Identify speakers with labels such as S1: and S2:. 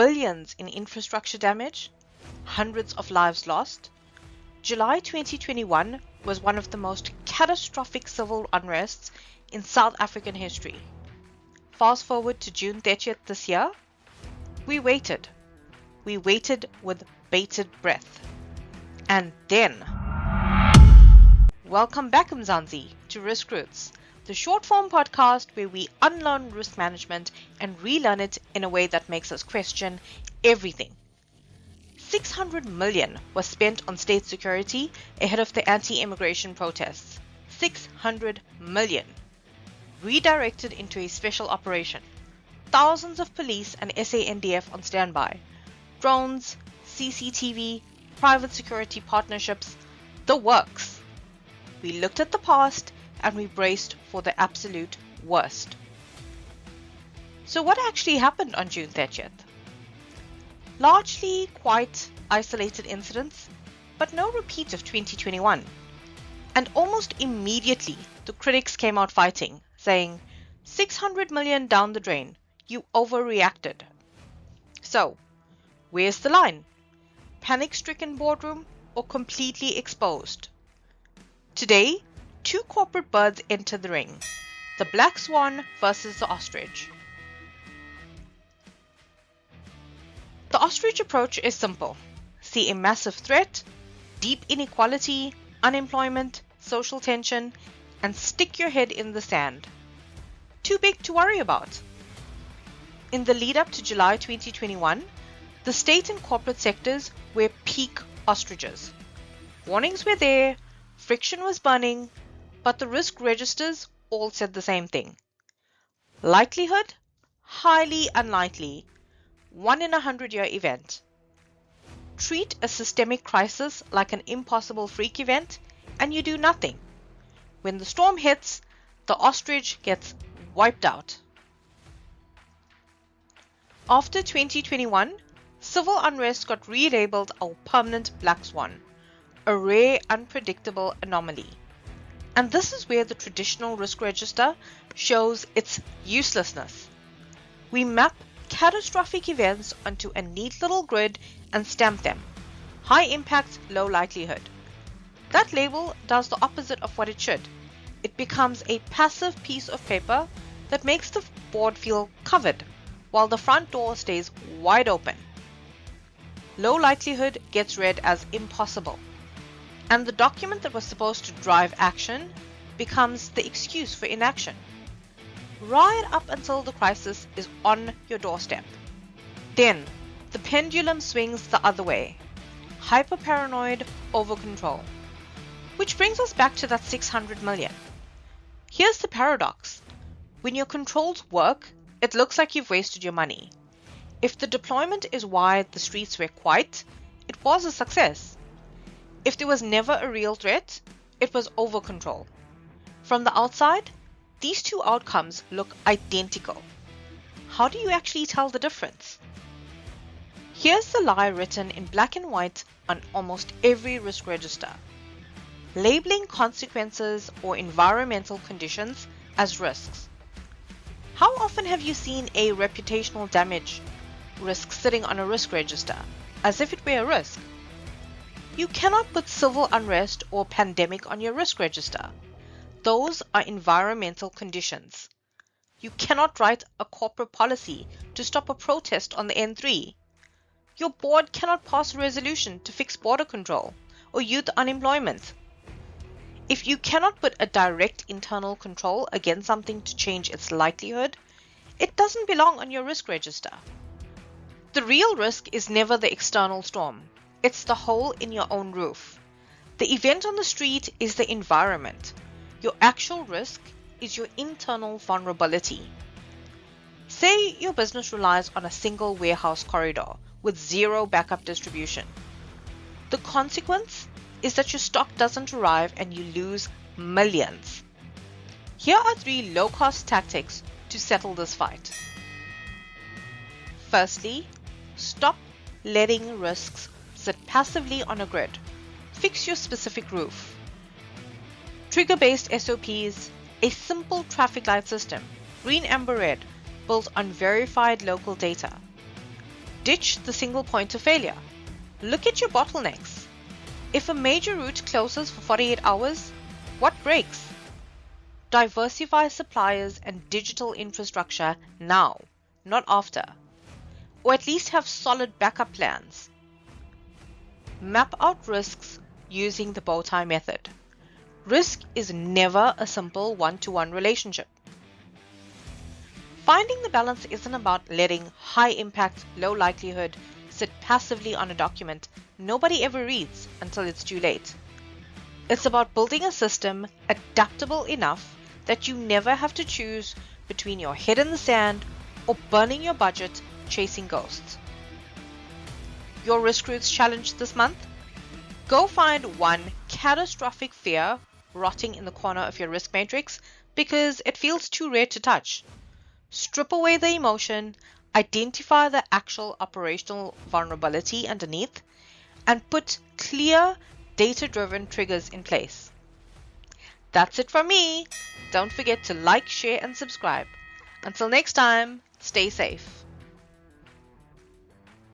S1: billions in infrastructure damage, hundreds of lives lost, July 2021 was one of the most catastrophic civil unrests in South African history. Fast forward to June 30th this year, we waited. We waited with bated breath. And then, welcome back, Mzansi, to Risk Roots, the short-form podcast where we unlearn risk management and relearn it in a way that makes us question everything. 600 million was spent on state security ahead of the anti-immigration protests. 600 million. Redirected into a special operation. Thousands of police and SANDF on standby. Drones, CCTV, private security partnerships, the works. We looked at the past and we braced for the absolute worst. So what actually happened on June 30th? Largely quite isolated incidents, but no repeat of 2021. And almost immediately, the critics came out fighting, saying, 600 million down the drain, you overreacted. So, where's the line? Panic-stricken boardroom or completely exposed? Today, two corporate birds enter the ring, the Black Swan versus the Ostrich. The Ostrich approach is simple. See a massive threat, deep inequality, unemployment, social tension, and stick your head in the sand. Too big to worry about. In the lead up to July 2021, the state and corporate sectors were peak ostriches. Warnings were there, friction was burning, but the risk registers all said the same thing. Likelihood? Highly unlikely. 1 in a 100-year event. Treat a systemic crisis like an impossible freak event and you do nothing. When the storm hits, the ostrich gets wiped out. After 2021, civil unrest got relabeled a permanent black swan, a rare, unpredictable anomaly. And this is where the traditional risk register shows its uselessness. We map catastrophic events onto a neat little grid and stamp them. High impact, low likelihood. That label does the opposite of what it should. It becomes a passive piece of paper that makes the board feel covered, while the front door stays wide open. Low likelihood gets read as impossible, and the document that was supposed to drive action becomes the excuse for inaction. Right up until the crisis is on your doorstep. Then, the pendulum swings the other way. Hyper-paranoid over-control. Which brings us back to that 600 million. Here's the paradox. When your controls work, it looks like you've wasted your money. If the deployment is why the streets were quiet, it was a success. If there was never a real threat, it was over-control. From the outside, these two outcomes look identical. How do you actually tell the difference? Here's the lie written in black and white on almost every risk register. Labeling consequences or environmental conditions as risks. How often have you seen a reputational damage risk sitting on a risk register, as if it were a risk? You cannot put civil unrest or pandemic on your risk register. Those are environmental conditions. You cannot write a corporate policy to stop a protest on the N3. Your board cannot pass a resolution to fix border control or youth unemployment. If you cannot put a direct internal control against something to change its likelihood, it doesn't belong on your risk register. The real risk is never the external storm. It's the hole in your own roof. The event on the street is the environment. Your actual risk is your internal vulnerability. Say your business relies on a single warehouse corridor with zero backup distribution. The consequence is that your stock doesn't arrive and you lose millions. Here are 3 low-cost tactics to settle this fight. Firstly, stop letting risks sit passively on a grid. Fix your specific roof. Trigger-based SOPs, a simple traffic light system, green, amber, red, built on verified local data. Ditch the single point of failure. Look at your bottlenecks. If a major route closes for 48 hours, what breaks? Diversify suppliers and digital infrastructure now, not after. Or at least have solid backup plans. Map out risks using the bow tie method. Risk is never a simple one-to-one relationship. Finding the balance isn't about letting high impact, low likelihood sit passively on a document nobody ever reads until it's too late. It's about building a system adaptable enough that you never have to choose between your head in the sand or burning your budget chasing ghosts. Your risk roots challenge this month? Go find one catastrophic fear rotting in the corner of your risk matrix because it feels too rare to touch. Strip away the emotion, identify the actual operational vulnerability underneath, and put clear, data-driven triggers in place. That's it from me. Don't forget to like, share, and subscribe. Until next time, stay safe.